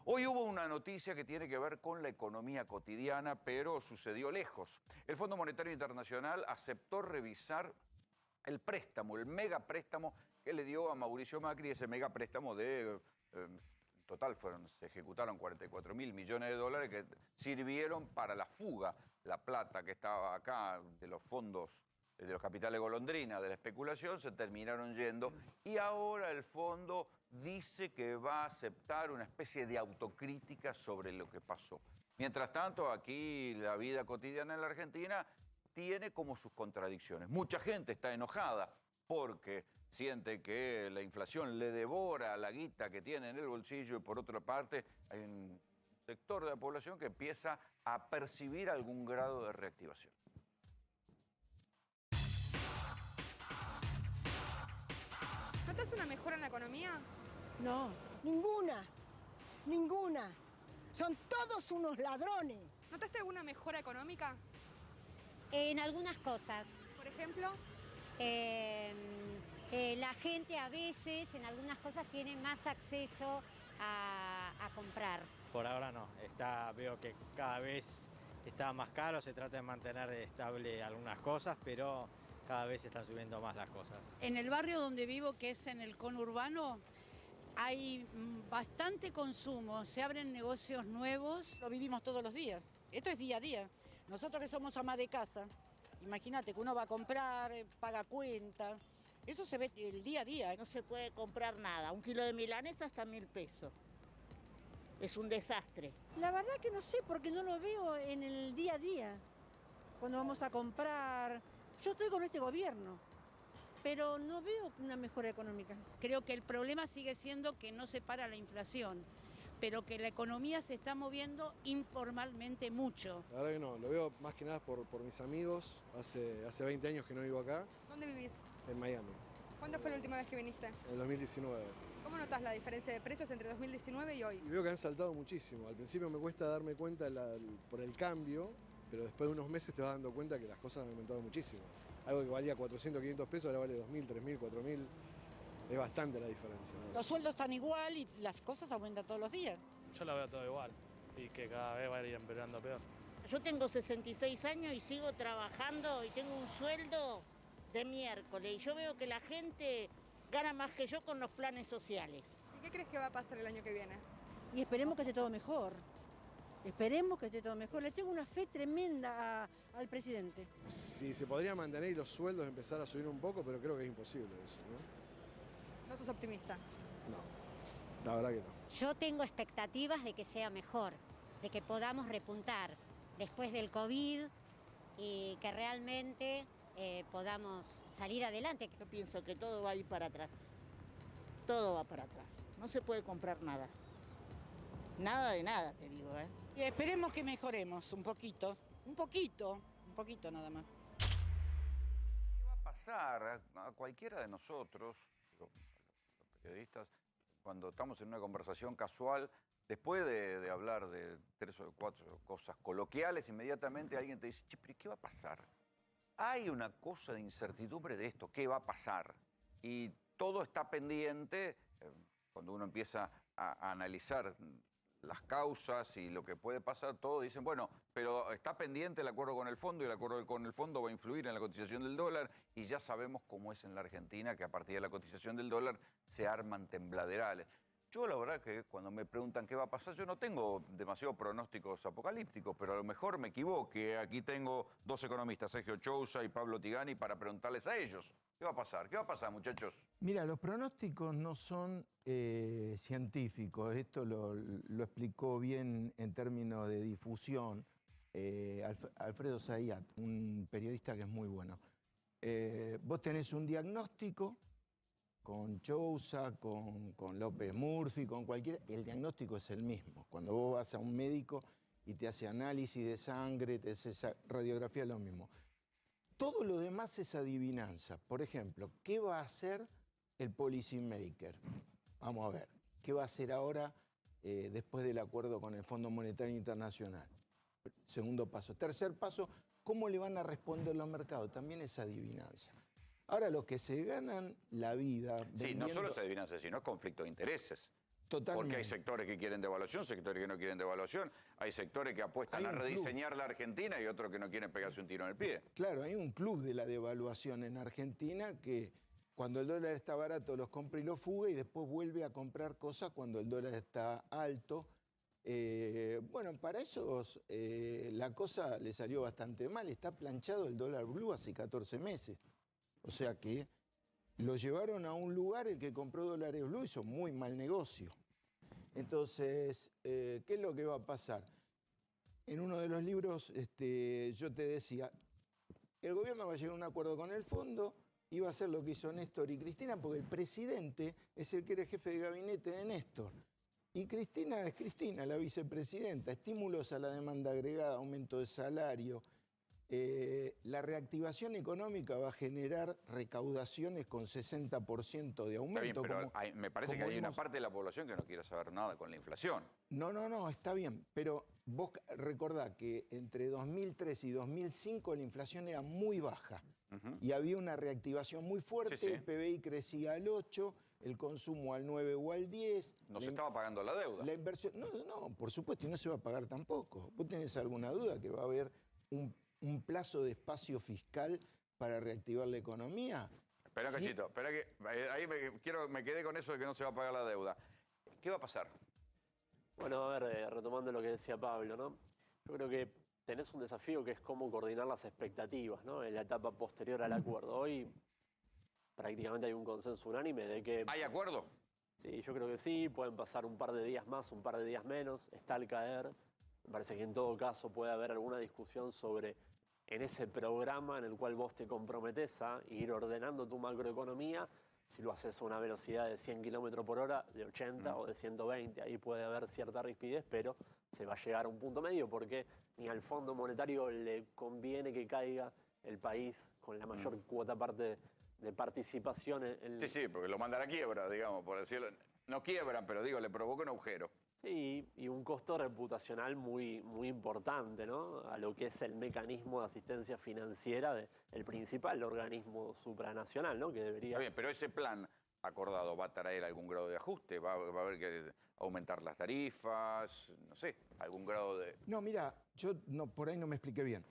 Hoy hubo una noticia que tiene que ver con la economía cotidiana, pero sucedió lejos. El Fondo Monetario Internacional aceptó revisar el préstamo, el megapréstamo que le dio a Mauricio Macri, ese megapréstamo de... en total se ejecutaron 44.000 millones de dólares que sirvieron para la fuga, la plata que estaba acá de los fondos, de los capitales golondrina, de la especulación, se terminaron yendo. Y ahora el fondo dice que va a aceptar una especie de autocrítica sobre lo que pasó. Mientras tanto, aquí la vida cotidiana en la Argentina tiene como sus contradicciones. Mucha gente está enojada porque siente que la inflación le devora la guita que tiene en el bolsillo y por otra parte hay un sector de la población que empieza a percibir algún grado de reactivación. ¿Notas una mejora en la economía? No, ninguna, ninguna. Son todos unos ladrones. ¿Notaste alguna mejora económica? En algunas cosas. Por ejemplo, La gente a veces en algunas cosas tiene más acceso a comprar. Por ahora no, veo que cada vez está más caro, se trata de mantener estable algunas cosas, pero cada vez están subiendo más las cosas. En el barrio donde vivo, que es en el conurbano, hay bastante consumo, se abren negocios nuevos. Lo vivimos todos los días, esto es día a día. Nosotros que somos amas de casa, imagínate que uno va a comprar, paga cuenta, eso se ve el día a día. No se puede comprar nada, 1 kilo de milanesa hasta 1.000 pesos. Es un desastre. La verdad que no sé porque no lo veo en el día a día. Cuando vamos a comprar, yo estoy con este gobierno, pero no veo una mejora económica. Creo que el problema sigue siendo que no se para la inflación, pero que la economía se está moviendo informalmente mucho. La verdad que no, lo veo más que nada por mis amigos. Hace 20 años que no vivo acá, ¿dónde vivís? en Miami, ¿Cuándo fue la última vez que viniste? en el 2019. ¿Cómo notas la diferencia de precios entre 2019 y hoy? Y veo que han saltado muchísimo. Al principio me cuesta darme cuenta por el cambio, pero después de unos meses te vas dando cuenta que las cosas han aumentado muchísimo. Algo que valía 400, 500 pesos, ahora vale 2.000, 3.000, 4.000. Es bastante la diferencia, ¿no? Los sueldos están igual y las cosas aumentan todos los días. Yo lo veo todo igual y que cada vez va a ir empeorando peor. Yo tengo 66 años y sigo trabajando y tengo un sueldo de miércoles. Y yo veo que la gente gana más que yo con los planes sociales. ¿Y qué crees que va a pasar el año que viene? Y esperemos que esté todo mejor. Esperemos que esté todo mejor. Le tengo una fe tremenda al presidente. Sí, se podría mantener y los sueldos empezar a subir un poco, pero creo que es imposible eso, ¿no? ¿No sos optimista? No, la verdad que no. Yo tengo expectativas de que sea mejor, de que podamos repuntar después del COVID y que realmente podamos salir adelante. Yo pienso que todo va a ir para atrás. Todo va para atrás. No se puede comprar nada. Nada de nada, te digo, ¿eh? Y esperemos que mejoremos un poquito nada más. ¿Qué va a pasar a cualquiera de nosotros, digo, los periodistas, cuando estamos en una conversación casual, después de hablar de 3 o 4 cosas coloquiales, inmediatamente alguien te dice, che, pero ¿qué va a pasar? Hay una cosa de incertidumbre de esto, ¿qué va a pasar? Y todo está pendiente, cuando uno empieza a analizar las causas y lo que puede pasar, todos dicen, bueno, pero está pendiente el acuerdo con el fondo y el acuerdo con el fondo va a influir en la cotización del dólar y ya sabemos cómo es en la Argentina, que a partir de la cotización del dólar se arman tembladerales. Yo la verdad que cuando me preguntan qué va a pasar, yo no tengo demasiados pronósticos apocalípticos, pero a lo mejor me equivoque. Aquí tengo 2 economistas, Sergio Chousa y Pablo Tigani, para preguntarles a ellos. ¿Qué va a pasar? ¿Qué va a pasar, muchachos? Mira, los pronósticos no son científicos. Esto lo explicó bien en términos de difusión Alfredo Zayat, un periodista que es muy bueno. Vos tenés un diagnóstico con Chousa, con López Murphy, con cualquiera, el diagnóstico es el mismo. Cuando vos vas a un médico y te hace análisis de sangre, te hace esa radiografía, es lo mismo. Todo lo demás es adivinanza. Por ejemplo, ¿qué va a hacer el policy maker? Vamos a ver, ¿qué va a hacer ahora después del acuerdo con el Fondo Monetario Internacional? Segundo paso. Tercer paso, ¿cómo le van a responder los mercados? También es adivinanza. Ahora, los que se ganan la vida... Sí, no solo es adivinanza, sino conflicto de intereses. Totalmente. Porque hay sectores que quieren devaluación, sectores que no quieren devaluación, hay sectores que apuestan a rediseñar la Argentina y otros que no quieren pegarse un tiro en el pie. Claro, hay un club de la devaluación en Argentina que cuando el dólar está barato los compra y los fuga y después vuelve a comprar cosas cuando el dólar está alto. Bueno, para esos la cosa le salió bastante mal. Está planchado el dólar blue hace 14 meses. O sea que lo llevaron a un lugar, el que compró dólares blue hizo muy mal negocio. Entonces, ¿qué es lo que va a pasar? En uno de los libros yo te decía, el gobierno va a llegar a un acuerdo con el fondo y va a hacer lo que hizo Néstor y Cristina, porque el presidente es el que era jefe de gabinete de Néstor. Y Cristina es Cristina, la vicepresidenta. Estímulos a la demanda agregada, aumento de salario. La reactivación económica va a generar recaudaciones con 60% de aumento. Está bien, pero me parece que hay una parte de la población que no quiere saber nada con la inflación. No, está bien. Pero vos recordá que entre 2003 y 2005 la inflación era muy baja. Y había una reactivación muy fuerte, Sí. El PBI crecía al 8%, el consumo al 9 o al 10. No se estaba pagando la deuda. La inversión, no, por supuesto, y no se va a pagar tampoco. ¿Vos tenés alguna duda que va a haber un plazo de espacio fiscal para reactivar la economía? Espera, Sí. Cachito, espera que ahí me quedé con eso de que no se va a pagar la deuda. ¿Qué va a pasar? Bueno, a ver, retomando lo que decía Pablo, ¿no? Yo creo que tenés un desafío que es cómo coordinar las expectativas, ¿no? En la etapa posterior al acuerdo. Hoy prácticamente hay un consenso unánime de que... ¿Hay acuerdo? Sí, yo creo que sí, pueden pasar un par de días más, un par de días menos, está al caer. Me parece que en todo caso puede haber alguna discusión sobre, en ese programa en el cual vos te comprometés a ir ordenando tu macroeconomía, si lo haces a una velocidad de 100 km por hora, de 80 o de 120, ahí puede haber cierta rispidez, pero se va a llegar a un punto medio porque ni al Fondo Monetario le conviene que caiga el país con la mayor cuota parte de participación en... Sí, porque lo mandan a quiebra, digamos, por decirlo. No quiebran, pero digo, le provoca un agujero. Sí, y un costo reputacional muy, muy importante, ¿no? A lo que es el mecanismo de asistencia financiera del principal organismo supranacional, ¿no? Que debería... Está bien, pero ese plan acordado va a traer algún grado de ajuste, va a haber que aumentar las tarifas, no sé, algún grado de... No, mira, yo por ahí no me expliqué bien.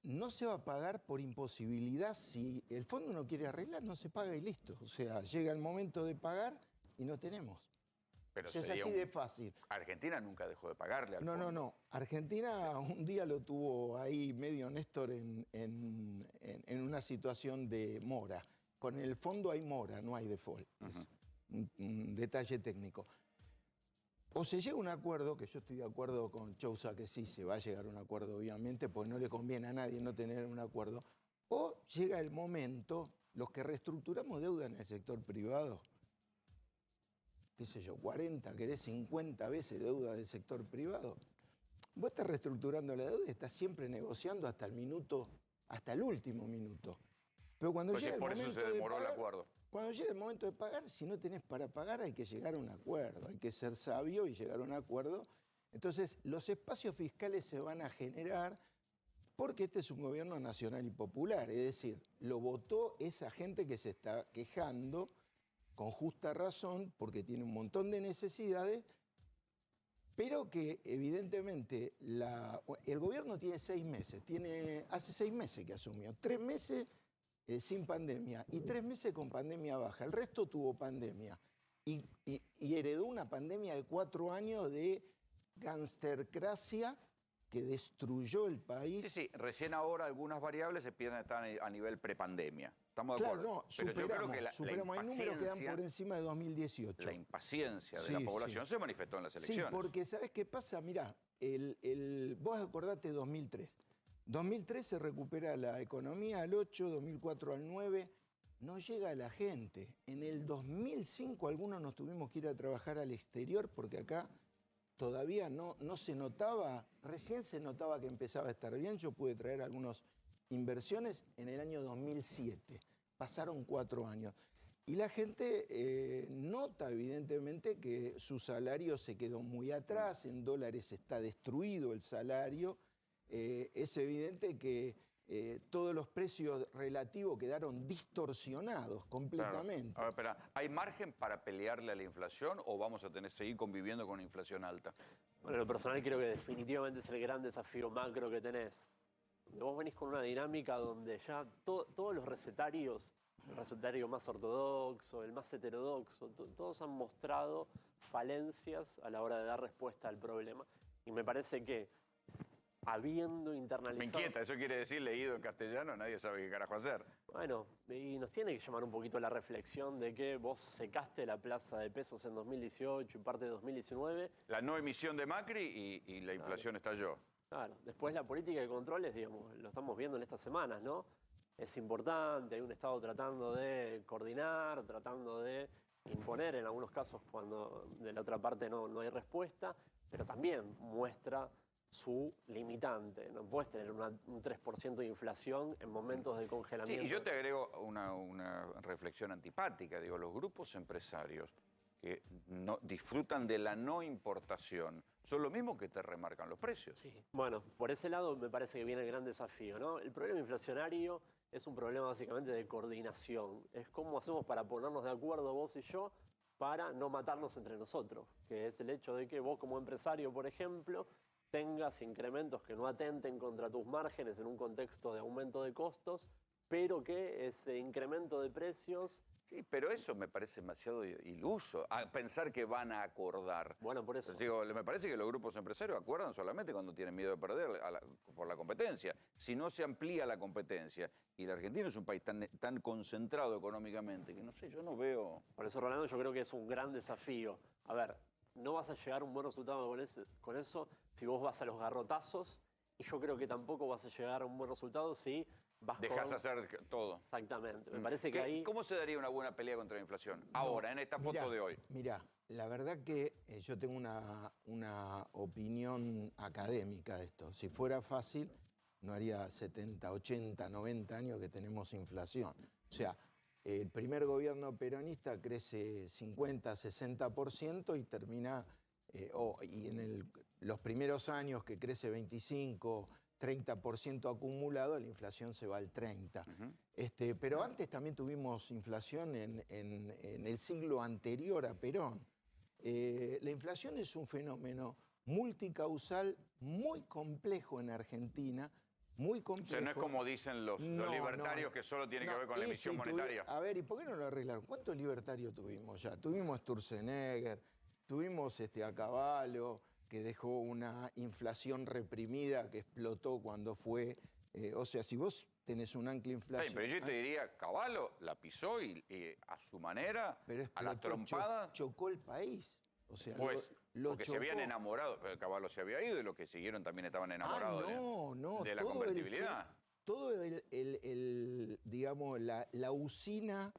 No se va a pagar por imposibilidad. Si el fondo no quiere arreglar, no se paga y listo. O sea, llega el momento de pagar y no tenemos. Pero O sea, es así de fácil. Argentina nunca dejó de pagarle al fondo. No. Argentina un día lo tuvo ahí medio Néstor en una situación de mora. Con el fondo hay mora, no hay default. Es un detalle técnico. O se llega a un acuerdo, que yo estoy de acuerdo con Chousa, que sí se va a llegar a un acuerdo, obviamente, porque no le conviene a nadie no tener un acuerdo. O llega el momento, los que reestructuramos deuda en el sector privado, qué sé yo, 40, querés 50 veces deuda del sector privado. Vos estás reestructurando la deuda y estás siempre negociando hasta el minuto, hasta el último minuto. Pero cuando Pues llega el por eso momento se demoró de el pagar, acuerdo. cuando llega el momento de pagar, si no tenés para pagar, hay que llegar a un acuerdo, hay que ser sabio y llegar a un acuerdo. Entonces, los espacios fiscales se van a generar porque este es un gobierno nacional y popular, es decir, lo votó esa gente que se está quejando con justa razón, porque tiene un montón de necesidades, pero que evidentemente el gobierno tiene 6 meses, hace 6 meses que asumió, 3 meses sin pandemia y 3 meses con pandemia baja, el resto tuvo pandemia y heredó una pandemia de 4 años de gangstercracia que destruyó el país. Sí, recién ahora algunas variables empiezan a estar a nivel prepandemia. Estamos de acuerdo. No, pero yo creo que superamos, hay números que dan por encima de 2018. La impaciencia de la población se manifestó en las elecciones. Sí, porque ¿sabés qué pasa? Mirá, vos acordate 2003. 2003 se recupera la economía al 8, 2004 al 9, no llega la gente. En el 2005 algunos nos tuvimos que ir a trabajar al exterior porque acá todavía no se notaba, recién se notaba que empezaba a estar bien. Yo pude traer algunas inversiones en el año 2007. Pasaron 4 años. Y la gente nota evidentemente que su salario se quedó muy atrás, en dólares está destruido el salario. Es evidente que todos los precios relativos quedaron distorsionados completamente. Claro. A ver, espera, ¿hay margen para pelearle a la inflación o vamos a seguir conviviendo con una inflación alta? Bueno, en lo personal creo que definitivamente es el gran desafío macro que tenés. Vos venís con una dinámica donde ya todos los recetarios, el recetario más ortodoxo, el más heterodoxo, todos han mostrado falencias a la hora de dar respuesta al problema. Y me parece que habiendo internalizado... Me inquieta, eso quiere decir leído en castellano, nadie sabe qué carajo hacer. Bueno, y nos tiene que llamar un poquito la reflexión de que vos secaste la plaza de pesos en 2018 y parte de 2019. La no emisión de Macri y la inflación estalló. Claro, después la política de controles, digamos, lo estamos viendo en estas semanas, ¿no? Es importante, hay un Estado tratando de coordinar, tratando de imponer en algunos casos cuando de la otra parte no hay respuesta, pero también muestra su limitante. No puedes tener un 3% de inflación en momentos de congelamiento. Sí, y yo te agrego una reflexión antipática. Digo, los grupos empresarios que no disfrutan de la no importación son lo mismo que te remarcan los precios. Sí. Bueno, por ese lado me parece que viene el gran desafío, ¿no? El problema inflacionario es un problema básicamente de coordinación. Es cómo hacemos para ponernos de acuerdo vos y yo para no matarnos entre nosotros, que es el hecho de que vos como empresario, por ejemplo, tengas incrementos que no atenten contra tus márgenes en un contexto de aumento de costos, pero que ese incremento de precios... Sí, pero eso me parece demasiado iluso, a pensar que van a acordar. Bueno, por eso. Digo, me parece que los grupos empresarios acuerdan solamente cuando tienen miedo de perder por la competencia. Si no se amplía la competencia, y la Argentina es un país tan concentrado económicamente, que no sé, yo no veo... Por eso, Rolando, yo creo que es un gran desafío. A ver, no vas a llegar a un buen resultado con eso si vos vas a los garrotazos, y yo creo que tampoco vas a llegar a un buen resultado si vas Dejás hacer todo. Exactamente. Me parece que ahí... ¿Cómo se daría una buena pelea contra la inflación? Ahora, en esta foto de hoy. Mirá, la verdad que yo tengo una opinión académica de esto. Si fuera fácil, no haría 70, 80, 90 años que tenemos inflación. O sea, el primer gobierno peronista crece 50, 60% y termina... y en los primeros años que crece 25, 30% acumulado, la inflación se va al 30%. Pero antes también tuvimos inflación en el siglo anterior a Perón. La inflación es un fenómeno multicausal muy complejo en Argentina, muy complejo. O sea, no es como dicen los libertarios que solo tiene que ver con la emisión monetaria. A ver, ¿y por qué no lo arreglaron? ¿Cuántos libertarios tuvimos ya? Tuvimos Sturzenegger, tuvimos a Cavallo, que dejó una inflación reprimida que explotó cuando fue... o sea, si vos tenés un ancla inflación... Sí, pero yo te diría, Cavallo la pisó y a su manera, pero a la trompada... Chocó el país. O sea, pues, porque chocó. se habían enamorado, pero Cavallo se había ido y los que siguieron también estaban enamorados de la convertibilidad. Todo digamos, la usina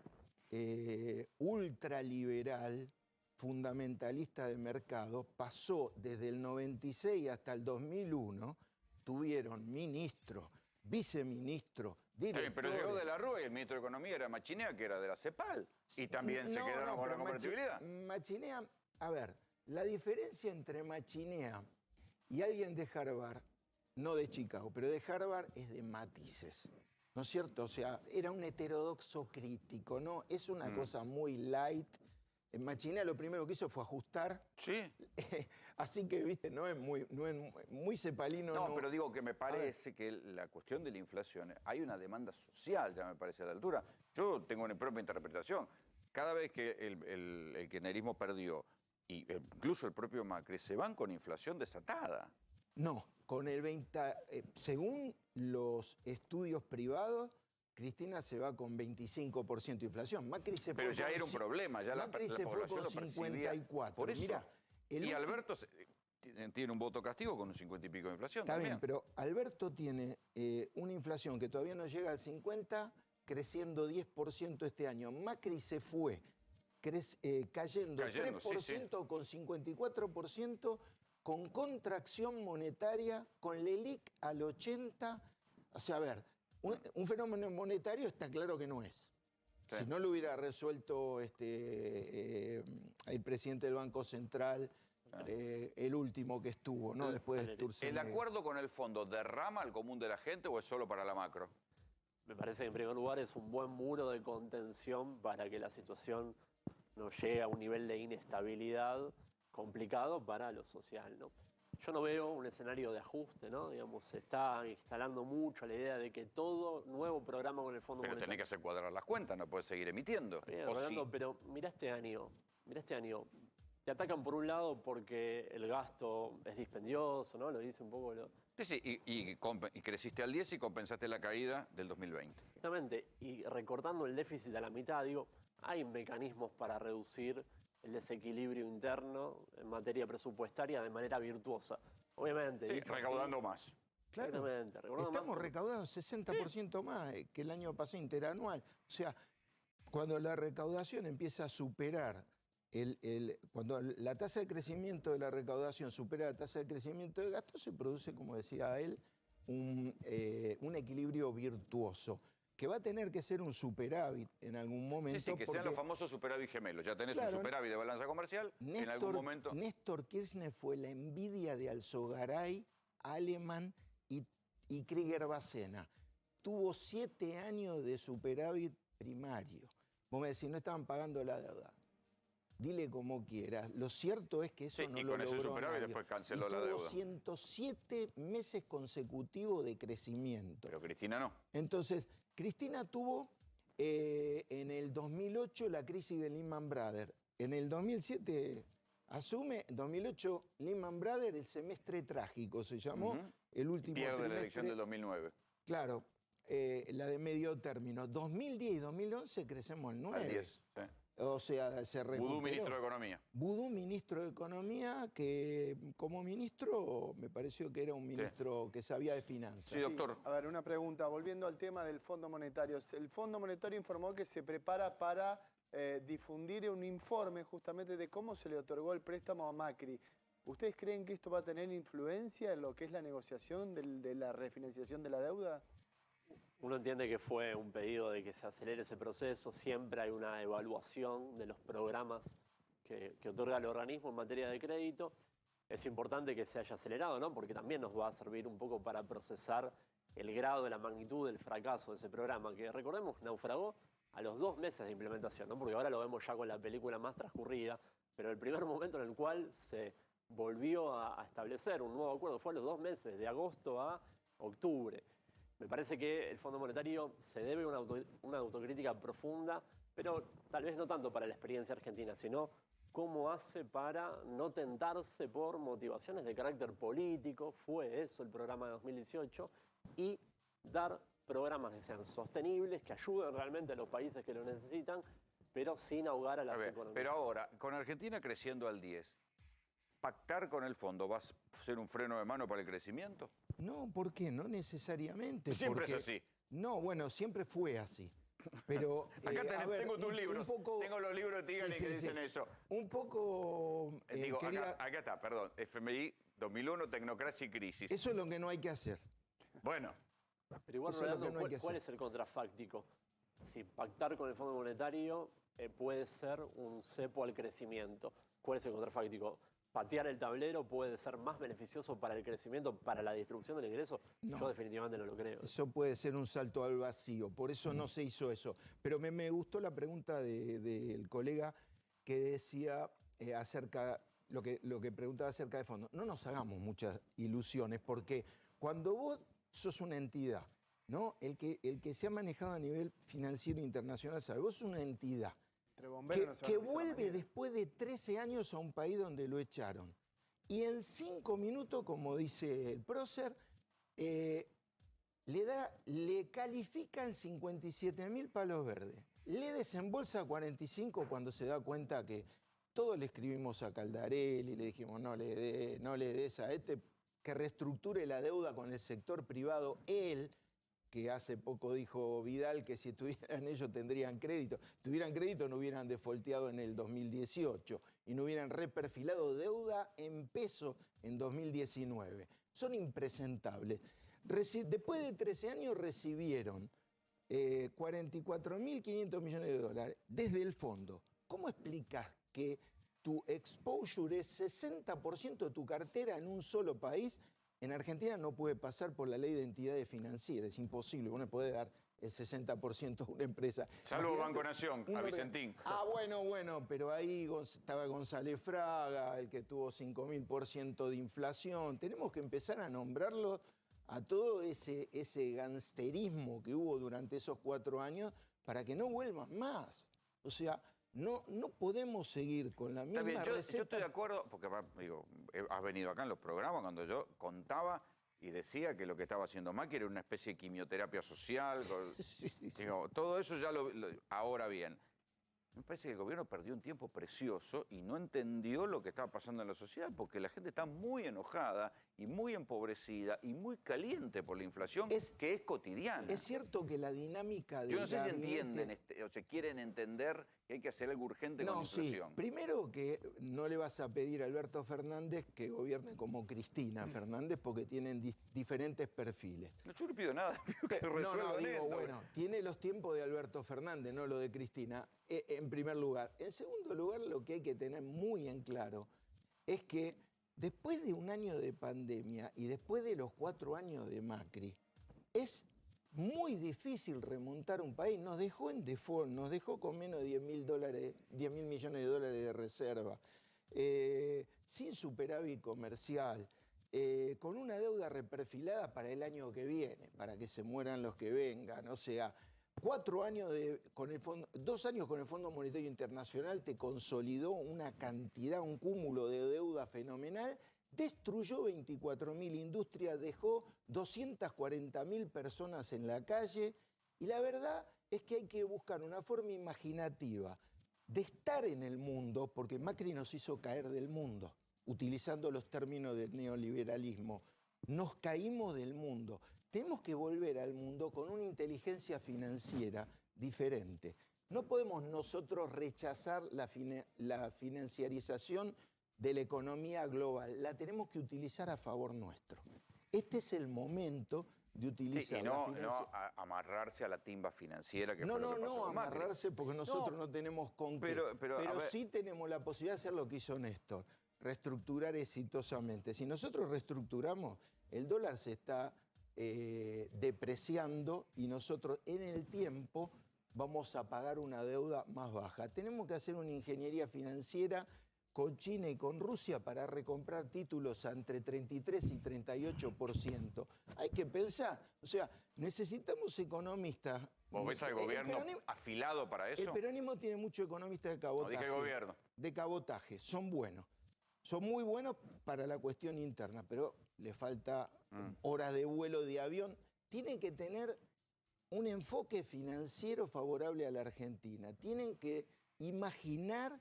ultraliberal fundamentalista de mercado pasó desde el 96 hasta el 2001, tuvieron ministro, viceministro, directores. Pero llegó de la Rúa y el ministro de Economía era Machinea, que era de la CEPAL, y también se quedaron con la convertibilidad. Machinea, a ver, la diferencia entre Machinea y alguien de Harvard, no de Chicago, pero de Harvard, es de matices, ¿no es cierto? O sea, era un heterodoxo crítico, ¿no? Es una cosa muy light. Machinea lo primero que hizo fue ajustar. Sí. Así que, viste, no es muy cepalino. No, pero digo que me parece que la cuestión de la inflación, hay una demanda social, ya me parece, a la altura. Yo tengo una propia interpretación. Cada vez que el kirchnerismo perdió, y incluso el propio Macri, se van con inflación desatada. No, con el 20... según los estudios privados, Cristina se va con 25% de inflación. Macri se fue pero ya era un problema, ya Macri se fue con 54%. Por eso. Mirá, y Alberto tiene un voto castigo con un 50 y pico de inflación. Está también. Bien, pero Alberto tiene una inflación que todavía no llega al 50%, creciendo 10% este año. Macri se fue cayendo 3% con 54%, con contracción monetaria, con LELIQ al 80%. O sea, a ver, un fenómeno monetario está claro que no es. Sí. Si no lo hubiera resuelto el presidente del Banco Central el último que estuvo, ¿no? Después de ¿El Sturzenegger. acuerdo con el fondo derrama al común de la gente o es solo para la macro? Me parece que en primer lugar es un buen muro de contención para que la situación no llegue a un nivel de inestabilidad complicado para lo social, ¿no? Yo no veo un escenario de ajuste, ¿no? Digamos, se está instalando mucho la idea de que todo nuevo programa con el Fondo Pero Monetario... tenés que hacer cuadrar las cuentas, no puedes seguir emitiendo. Bien, ¿O Rolando, sí? pero mira este año. Te atacan por un lado porque el gasto es dispendioso, ¿no? Lo dice un poco... Sí, y creciste al 10 y compensaste la caída del 2020. Exactamente, y recortando el déficit a la mitad, digo, hay mecanismos para reducir el desequilibrio interno en materia presupuestaria de manera virtuosa. Obviamente. Sí, dicho así, recaudando más. Claro, exactamente, recaudando estamos más. recaudando 60% más que el año pasado interanual. O sea, cuando la recaudación empieza a superar, cuando la tasa de crecimiento de la recaudación supera la tasa de crecimiento de gasto, se produce, como decía él, un equilibrio virtuoso, que va a tener que ser un superávit en algún momento. Sí, que sean los famosos superávit gemelos. Ya tenés un superávit de balanza comercial, en algún momento... Néstor Kirchner fue la envidia de Alzogaray, Aleman y Krieger Bacena. Tuvo 7 años de superávit primario. Vos me decís, no estaban pagando la deuda. Dile como quieras. Lo cierto es que eso no lo logró. Y con ese superávit nadie. después canceló Y la deuda. tuvo 107 meses consecutivos de crecimiento. Pero Cristina no. Entonces, Cristina tuvo en el 2008 la crisis de Lehman Brothers. En el 2007 asume, en 2008 Lehman Brothers, el semestre trágico se llamó, el último Pierde trimestre. la elección del 2009. Claro, la de medio término. 2010 y 2011 crecemos el 9. Al 10, sí. O sea, se recuperó. Vudú, ministro de Economía. Vudú, ministro de Economía, que como ministro me pareció que era un ministro que sabía de finanzas. Sí, doctor. A ver, una pregunta. Volviendo al tema del Fondo Monetario. El Fondo Monetario informó que se prepara para difundir un informe justamente de cómo se le otorgó el préstamo a Macri. ¿Ustedes creen que esto va a tener influencia en lo que es la negociación de la refinanciación de la deuda? Uno entiende que fue un pedido de que se acelere ese proceso. Siempre hay una evaluación de los programas que otorga el organismo en materia de crédito. Es importante que se haya acelerado, ¿no? Porque también nos va a servir un poco para procesar el grado de la magnitud del fracaso de ese programa, que recordemos, naufragó a los 2 meses de implementación, ¿no? Porque ahora lo vemos ya con la película más transcurrida, pero el primer momento en el cual se volvió a establecer un nuevo acuerdo fue a los 2 meses, de agosto a octubre. Me parece que el Fondo Monetario se debe una autocrítica profunda, pero tal vez no tanto para la experiencia argentina, sino cómo hace para no tentarse por motivaciones de carácter político, fue eso el programa de 2018, y dar programas que sean sostenibles, que ayuden realmente a los países que lo necesitan, pero sin ahogar a las economías. Pero ahora, con Argentina creciendo al 10, ¿pactar con el fondo va a ser un freno de mano para el crecimiento? No, ¿por qué? No necesariamente. Siempre porque, es así. No, bueno, siempre fue así. Pero acá tengo tus un libros. Poco, tengo los libros de Tigani que dicen eso. Un poco... Digo, acá está, perdón. FMI 2001, tecnocracia y crisis. Eso es lo que no hay que hacer. Bueno. Pero igual, Rolando, ¿cuál es el contrafáctico? Si pactar con el Fondo Monetario puede ser un cepo al crecimiento. ¿Cuál es el contrafáctico? ¿Patear el tablero puede ser más beneficioso para el crecimiento, para la distribución del ingreso? No. Yo definitivamente no lo creo. Eso puede ser un salto al vacío, por eso no se hizo eso. Pero me gustó la pregunta del colega que decía acerca, lo que preguntaba acerca de fondo. No nos hagamos muchas ilusiones, porque cuando vos sos una entidad, ¿no? El que se ha manejado a nivel financiero internacional sabe, vos sos una entidad que vuelve después de 13 años a un país donde lo echaron. Y en 5 minutos, como dice el prócer, le califican 57.000 palos verdes. Le desembolsa 45 cuando se da cuenta que todos le escribimos a Caldarelli y le dijimos no le des a este que reestructure la deuda con el sector privado. Él, que hace poco dijo Vidal que si tuvieran ellos tendrían crédito. Si tuvieran crédito no hubieran defaulteado en el 2018 y no hubieran reperfilado deuda en peso en 2019. Son impresentables. Después de 13 años recibieron 44.500 millones de dólares desde el fondo. ¿Cómo explicas que tu exposure es 60% de tu cartera en un solo país, en Argentina no puede pasar por la ley de entidades financieras, es imposible, vos no podés dar el 60% a una empresa. Salvo Banco Nación, a Vicentín. Bueno, pero ahí estaba González Fraga, el que tuvo 5.000% de inflación. Tenemos que empezar a nombrarlo a todo ese gangsterismo que hubo durante esos 4 años para que no vuelvan más. O sea, no podemos seguir con la misma receta. Yo estoy de acuerdo, porque digo, has venido acá en los programas cuando yo contaba y decía que lo que estaba haciendo Macri era una especie de quimioterapia social. Digo, todo eso ya ahora bien. Me parece que el gobierno perdió un tiempo precioso y no entendió lo que estaba pasando en la sociedad porque la gente está muy enojada y muy empobrecida y muy caliente por la inflación que es cotidiana. Es cierto que la dinámica de... Yo no sé si entienden o se quieren entender que hay que hacer algo urgente con la inflación. Sí. Primero que no le vas a pedir a Alberto Fernández que gobierne como Cristina Fernández porque tienen diferentes perfiles. No, yo no pido nada, pido que resuelvan esto. Bueno, tiene los tiempos de Alberto Fernández, no lo de Cristina, en primer lugar. En segundo lugar, lo que hay que tener muy en claro es que después de un año de pandemia y después de los 4 años de Macri, es muy difícil remontar un país. Nos dejó en default, nos dejó con menos de 10.000 millones de dólares de reserva, sin superávit comercial, con una deuda reperfilada para el año que viene, para que se mueran los que vengan. O sea, 2 años con el Fondo Monetario Internacional te consolidó una cantidad, un cúmulo de deuda fenomenal. Destruyó 24.000 industrias, dejó 240.000 personas en la calle y la verdad es que hay que buscar una forma imaginativa de estar en el mundo, porque Macri nos hizo caer del mundo, utilizando los términos del neoliberalismo. Nos caímos del mundo. Tenemos que volver al mundo con una inteligencia financiera diferente. No podemos nosotros rechazar la financiarización de la economía global, la tenemos que utilizar a favor nuestro. Este es el momento de utilizar no amarrarse a la timba financiera que fue lo que pasó con Macri. Amarrarse porque nosotros no tenemos con qué. Pero sí tenemos la posibilidad de hacer lo que hizo Néstor, reestructurar exitosamente. Si nosotros reestructuramos, el dólar se está depreciando y nosotros en el tiempo vamos a pagar una deuda más baja. Tenemos que hacer una ingeniería financiera con China y con Rusia para recomprar títulos entre 33 y 38%. Hay que pensar, o sea, necesitamos economistas. ¿Vos ves al gobierno afilado para eso? El peronismo tiene muchos economistas de cabotaje. No, dije gobierno. De cabotaje, son buenos. Son muy buenos para la cuestión interna, pero le falta horas de vuelo de avión. Tienen que tener un enfoque financiero favorable a la Argentina. Tienen que imaginar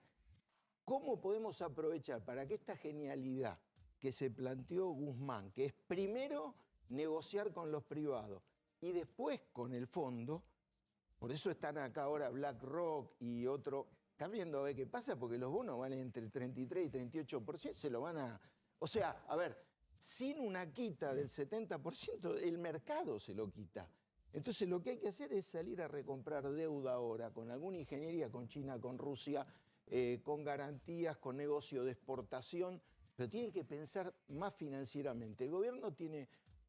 cómo podemos aprovechar para que esta genialidad que se planteó Guzmán, que es primero negociar con los privados y después con el fondo, por eso están acá ahora BlackRock y otro, están viendo a ver qué pasa, porque los bonos valen entre el 33 y 38%, se lo van a... O sea, a ver, sin una quita del 70%, el mercado se lo quita. Entonces lo que hay que hacer es salir a recomprar deuda ahora, con alguna ingeniería, con China, con Rusia, con garantías, con negocio de exportación, pero tienen que pensar más financieramente. El gobierno tiene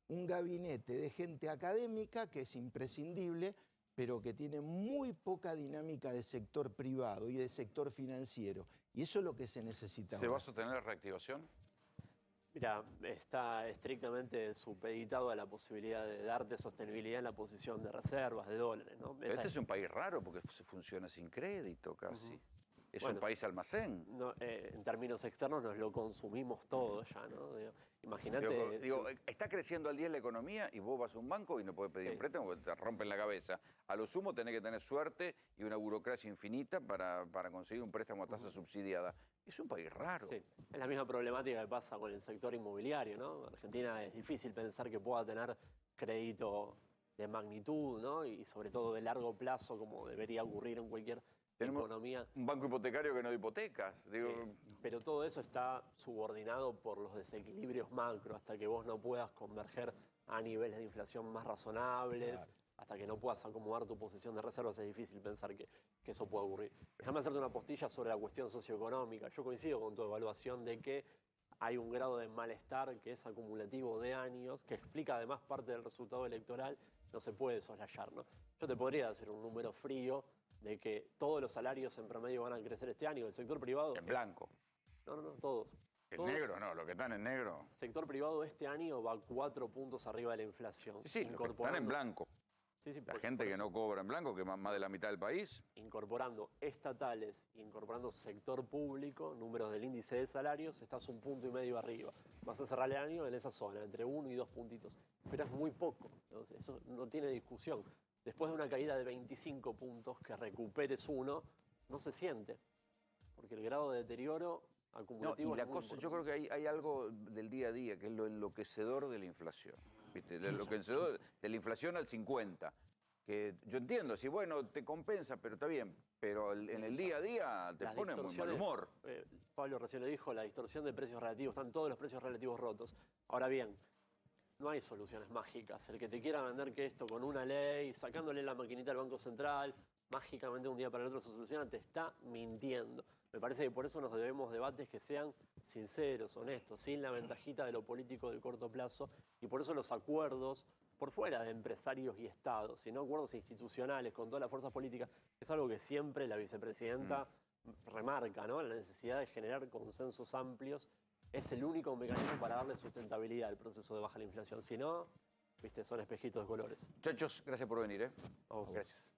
un gabinete de gente académica que es imprescindible, pero que tiene muy poca dinámica de sector privado y de sector financiero. Y eso es lo que se necesita. ¿Se va a sostener la reactivación? Mira, está estrictamente supeditado a la posibilidad de darte sostenibilidad en la posición de reservas, de dólares, ¿no? Este es un país raro porque se funciona sin crédito casi. Es un país almacén. No, en términos externos nos lo consumimos todo ya, ¿no? Imagínate... Está creciendo al día la economía y vos vas a un banco y no podés pedir un préstamo porque te rompen la cabeza. A lo sumo tenés que tener suerte y una burocracia infinita para conseguir un préstamo a tasa subsidiada. Es un país raro. Sí. Es la misma problemática que pasa con el sector inmobiliario, ¿no? Argentina es difícil pensar que pueda tener crédito de magnitud, ¿no? Y sobre todo de largo plazo, como debería ocurrir en cualquier... Tenemos economía. Un banco hipotecario que no da hipotecas. Digo... Sí, pero todo eso está subordinado por los desequilibrios macro hasta que vos no puedas converger a niveles de inflación más razonables, hasta que no puedas acomodar tu posición de reservas, es difícil pensar que eso pueda ocurrir. Déjame hacerte una postilla sobre la cuestión socioeconómica. Yo coincido con tu evaluación de que hay un grado de malestar que es acumulativo de años, que explica además parte del resultado electoral, no se puede soslayar, ¿no? Yo te podría hacer un número frío de que todos los salarios en promedio van a crecer este año. El sector privado... En blanco. No, todos. En negro no, los que están en negro. El sector privado este año va 4 puntos arriba de la inflación. Sí, los que están en blanco. La gente que no cobra en blanco, que más de la mitad del país. Incorporando estatales, incorporando sector público, números del índice de salarios, estás 1,5 puntos arriba. Vas a cerrar el año en esa zona, entre 1 y 2 puntitos. Pero es muy poco, entonces, eso no tiene discusión. Después de una caída de 25 puntos, que recuperes 1, no se siente. Porque el grado de deterioro acumulativo y la es muy cosa, yo creo que hay algo del día a día, que es lo enloquecedor de la inflación. ¿Viste? Lo enloquecedor de la inflación al 50. Que yo entiendo, si bueno, te compensa, pero está bien. Pero en el día a día te pone muy mal humor. Pablo recién lo dijo, la distorsión de precios relativos, están todos los precios relativos rotos. Ahora bien, no hay soluciones mágicas. El que te quiera vender que esto con una ley, sacándole la maquinita al Banco Central, mágicamente un día para el otro se soluciona, te está mintiendo. Me parece que por eso nos debemos debates que sean sinceros, honestos, sin la ventajita de lo político del corto plazo, y por eso los acuerdos por fuera de empresarios y estados, sino acuerdos institucionales con todas las fuerzas políticas, es algo que siempre la vicepresidenta remarca, ¿no? La necesidad de generar consensos amplios es el único mecanismo para darle sustentabilidad al proceso de baja de la inflación. Si no, viste, son espejitos de colores. Muchachos, gracias por venir, ¿eh? Gracias.